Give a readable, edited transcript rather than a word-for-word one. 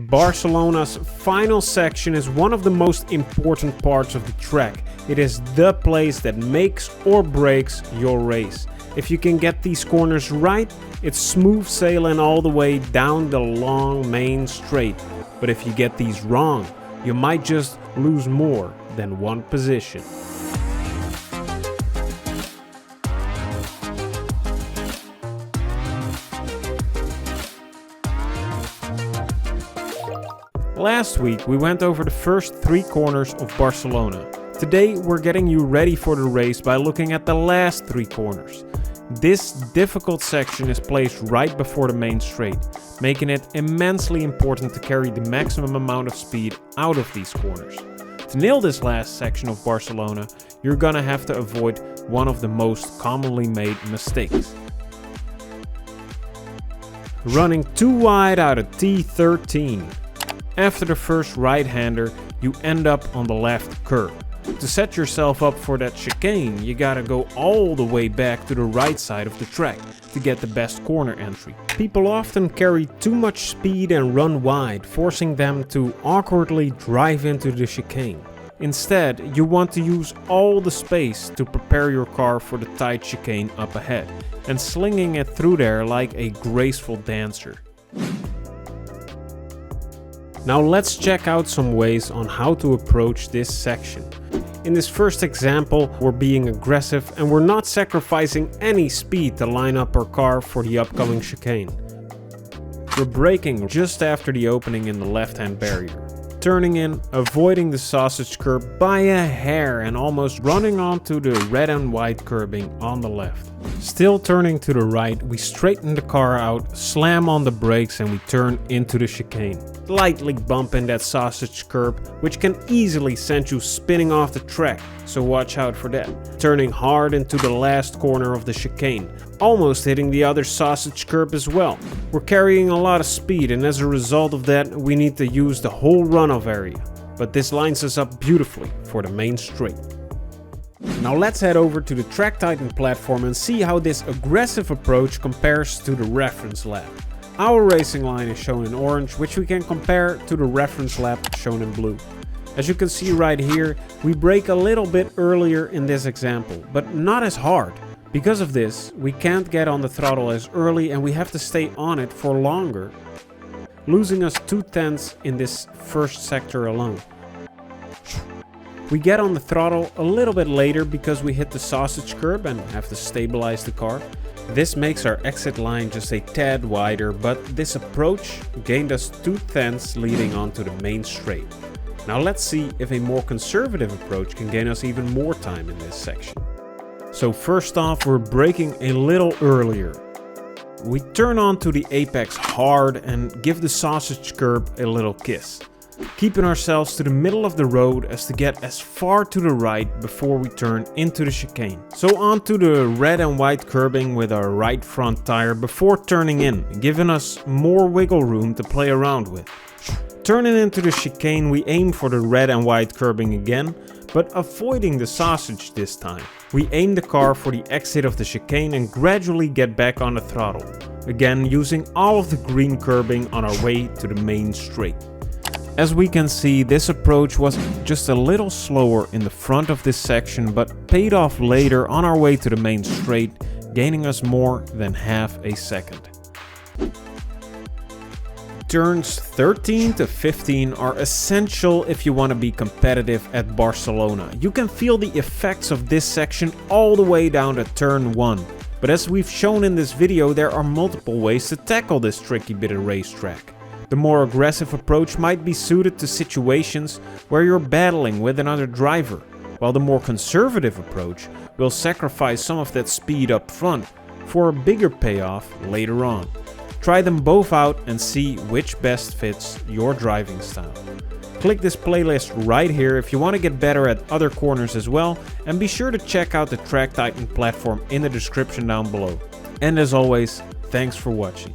Barcelona's final section is one of the most important parts of the track. It is the place that makes or breaks your race. If you can get these corners right, it's smooth sailing all the way down the long main straight. But if you get these wrong, you might just lose more than one position. Last week we went over the first 3 corners of Barcelona. Today we're getting you ready for the race by looking at the last 3 corners. This difficult section is placed right before the main straight, making it immensely important to carry the maximum amount of speed out of these corners. To nail this last section of Barcelona, you're gonna have to avoid one of the most commonly made mistakes. Running too wide out of T13. After the first right-hander, you end up on the left curb. To set yourself up for that chicane, you gotta go all the way back to the right side of the track to get the best corner entry. People often carry too much speed and run wide, forcing them to awkwardly drive into the chicane. Instead, you want to use all the space to prepare your car for the tight chicane up ahead, and slinging it through there like a graceful dancer. Now let's check out some ways on how to approach this section. In this first example, we're being aggressive and we're not sacrificing any speed to line up our car for the upcoming chicane. We're braking just after the opening in the left-hand barrier, turning in, avoiding the sausage curb by a hair and almost running onto the red and white curbing on the left. Still turning to the right, we straighten the car out, slam on the brakes and we turn into the chicane. Lightly bumping that sausage curb, which can easily send you spinning off the track, so watch out for that. Turning hard into the last corner of the chicane, almost hitting the other sausage curb as well. We're carrying a lot of speed and as a result of that we need to use the whole runoff area, but this lines us up beautifully for the main straight. Now let's head over to the Track Titan platform and see how this aggressive approach compares to the reference lap. Our racing line is shown in orange, which we can compare to the reference lap shown in blue. As you can see right here, we brake a little bit earlier in this example, but not as hard. Because of this, we can't get on the throttle as early and we have to stay on it for longer, losing us 2/10 in this first sector alone. We get on the throttle a little bit later because we hit the sausage curb and have to stabilize the car. This makes our exit line just a tad wider, but this approach gained us 2/10 leading onto the main straight. Now let's see if a more conservative approach can gain us even more time in this section. So first off, we're braking a little earlier. We turn onto the apex hard and give the sausage curb a little kiss, keeping ourselves to the middle of the road as to get as far to the right before we turn into the chicane. So onto the red and white curbing with our right front tire before turning in, giving us more wiggle room to play around with. Turning into the chicane, we aim for the red and white curbing again, but avoiding the sausage this time. We aim the car for the exit of the chicane and gradually get back on the throttle, again using all of the green curbing on our way to the main straight. As we can see, this approach was just a little slower in the front of this section, but paid off later on our way to the main straight, gaining us more than half a second. Turns 13 to 15 are essential if you want to be competitive at Barcelona. You can feel the effects of this section all the way down to turn 1. But as we've shown in this video, there are multiple ways to tackle this tricky bit of racetrack. The more aggressive approach might be suited to situations where you're battling with another driver, while the more conservative approach will sacrifice some of that speed up front for a bigger payoff later on. Try them both out and see which best fits your driving style. Click this playlist right here if you want to get better at other corners as well, and be sure to check out the Track Titan platform in the description down below. And as always, thanks for watching.